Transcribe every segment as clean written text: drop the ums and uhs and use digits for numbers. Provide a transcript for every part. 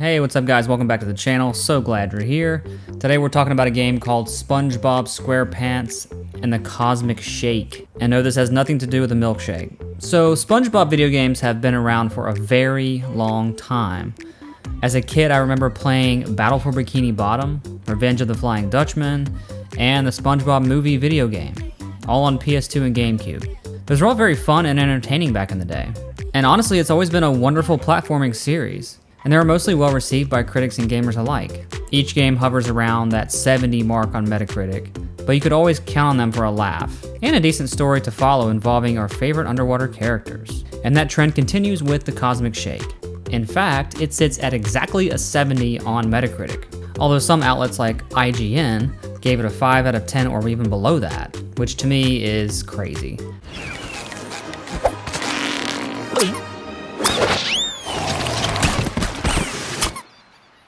Hey, what's up guys? Welcome back to the channel. So glad you're here. Today we're talking about a game called SpongeBob SquarePants and the Cosmic Shake. And no, this has nothing to do with a milkshake. So SpongeBob video games have been around for a very long time. As a kid, I remember playing Battle for Bikini Bottom, Revenge of the Flying Dutchman, and the SpongeBob movie video game, all on PS2 and GameCube. Those were all very fun and entertaining back in the day. And honestly, it's always been a wonderful platforming series. And they were mostly well received by critics and gamers alike. Each game hovers around that 70 mark on Metacritic, but you could always count on them for a laugh, and a decent story to follow involving our favorite underwater characters. And that trend continues with the Cosmic Shake. In fact, it sits at exactly a 70 on Metacritic, although some outlets like IGN gave it a 5 out of 10 or even below that, which to me is crazy.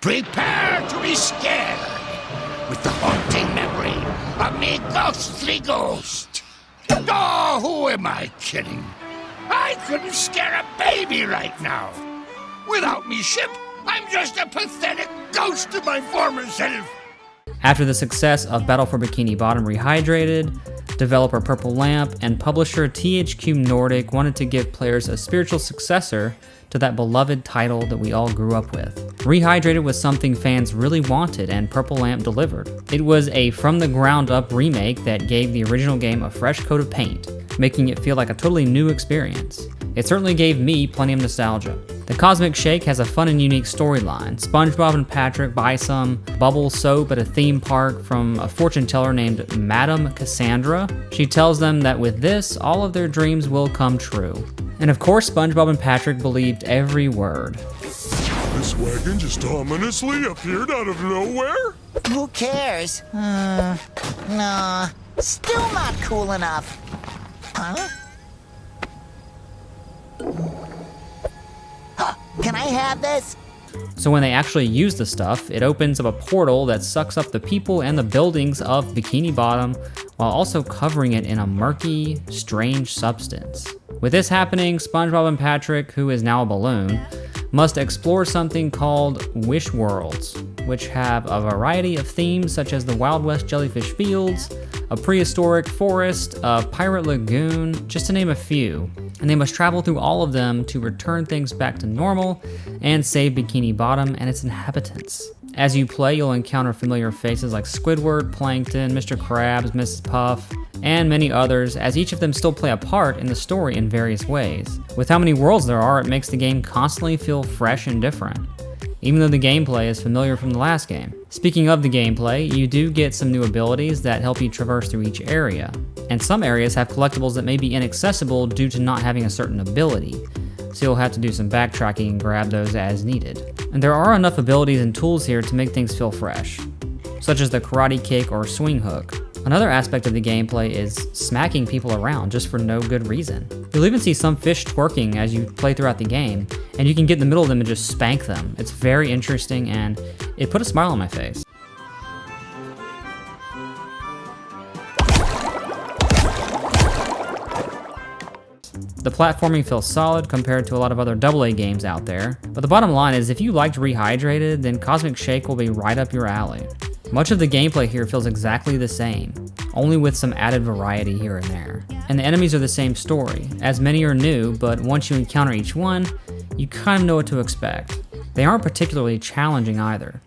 Prepare to be scared with the haunting memory of me ghostly ghost. Oh, who am I kidding? I couldn't scare a baby right now. Without me ship, I'm just a pathetic ghost of my former self. After the success of Battle for Bikini Bottom Rehydrated, developer Purple Lamp and publisher THQ Nordic wanted to give players a spiritual successor to that beloved title that we all grew up with. Rehydrated was something fans really wanted, and Purple Lamp delivered. It was a from-the-ground-up remake that gave the original game a fresh coat of paint, making it feel like a totally new experience. It certainly gave me plenty of nostalgia. The Cosmic Shake has a fun and unique storyline. SpongeBob and Patrick buy some bubble soap at a theme park from a fortune teller named Madame Cassandra. She tells them that with this, all of their dreams will come true. And of course, SpongeBob and Patrick believed every word. This wagon just ominously appeared out of nowhere? Who cares? Nah, still not cool enough. Huh? Can I have this? So when they actually use the stuff, it opens up a portal that sucks up the people and the buildings of Bikini Bottom while also covering it in a murky, strange substance. With this happening, SpongeBob and Patrick, who is now a balloon, must explore something called Wish Worlds, which have a variety of themes such as the Wild West jellyfish fields, a prehistoric forest, a pirate lagoon, just to name a few. And they must travel through all of them to return things back to normal and save Bikini Bottom and its inhabitants. As you play, you'll encounter familiar faces like Squidward, Plankton, Mr. Krabs, Mrs. Puff, and many others, as each of them still play a part in the story in various ways. With how many worlds there are, it makes the game constantly feel fresh and different, even though the gameplay is familiar from the last game. Speaking of the gameplay, you do get some new abilities that help you traverse through each area, and some areas have collectibles that may be inaccessible due to not having a certain ability, so you'll have to do some backtracking and grab those as needed. And there are enough abilities and tools here to make things feel fresh, such as the karate kick or swing hook. Another aspect of the gameplay is smacking people around just for no good reason. You'll even see some fish twerking as you play throughout the game, and you can get in the middle of them and just spank them. It's very interesting, and it put a smile on my face. The platforming feels solid compared to a lot of other AA games out there, but the bottom line is if you liked Rehydrated, then Cosmic Shake will be right up your alley. Much of the gameplay here feels exactly the same, only with some added variety here and there. And the enemies are the same story, as many are new, but once you encounter each one, you kind of know what to expect. They aren't particularly challenging either.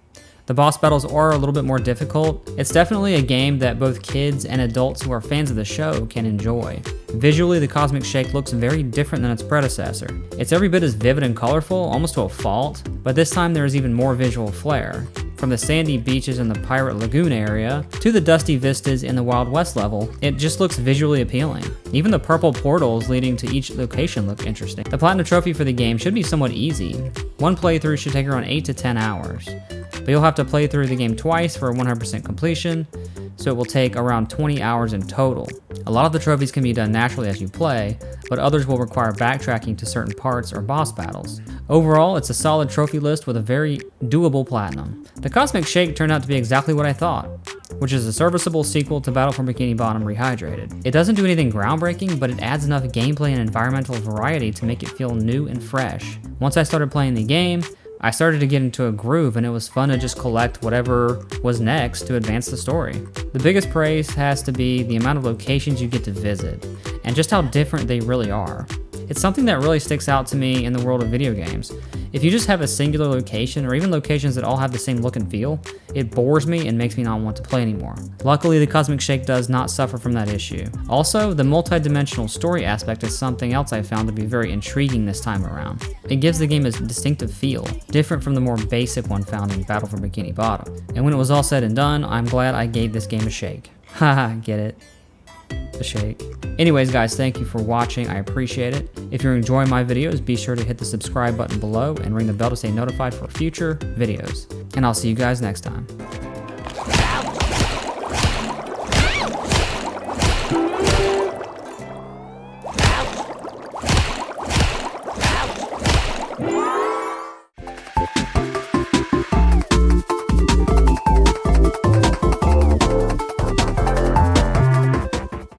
The boss battles are a little bit more difficult. It's definitely a game that both kids and adults who are fans of the show can enjoy. Visually, the Cosmic Shake looks very different than its predecessor. It's every bit as vivid and colorful, almost to a fault, but this time there is even more visual flair. From the sandy beaches in the Pirate Lagoon area to the dusty vistas in the Wild West level, it just looks visually appealing. Even the purple portals leading to each location look interesting. The Platinum Trophy for the game should be somewhat easy. One playthrough should take around 8 to 10 hours, but you'll have to play through the game twice for a 100% completion, so it will take around 20 hours in total. A lot of the trophies can be done naturally as you play, but others will require backtracking to certain parts or boss battles. Overall, it's a solid trophy list with a very doable platinum. The Cosmic Shake turned out to be exactly what I thought, which is a serviceable sequel to Battle for Bikini Bottom Rehydrated. It doesn't do anything groundbreaking, but it adds enough gameplay and environmental variety to make it feel new and fresh. Once I started playing the game, I started to get into a groove, and it was fun to just collect whatever was next to advance the story. The biggest praise has to be the amount of locations you get to visit, and just how different they really are. It's something that really sticks out to me in the world of video games. If you just have a singular location, or even locations that all have the same look and feel, it bores me and makes me not want to play anymore. Luckily, the Cosmic Shake does not suffer from that issue. Also, the multi-dimensional story aspect is something else I found to be very intriguing this time around. It gives the game a distinctive feel, different from the more basic one found in Battle for Bikini Bottom. And when it was all said and done, I'm glad I gave this game a shake. Haha, get it? The shake. Anyways guys, thank you for watching, I appreciate it. If you're enjoying my videos, be sure to hit the subscribe button below and ring the bell to stay notified for future videos. And I'll see you guys next time.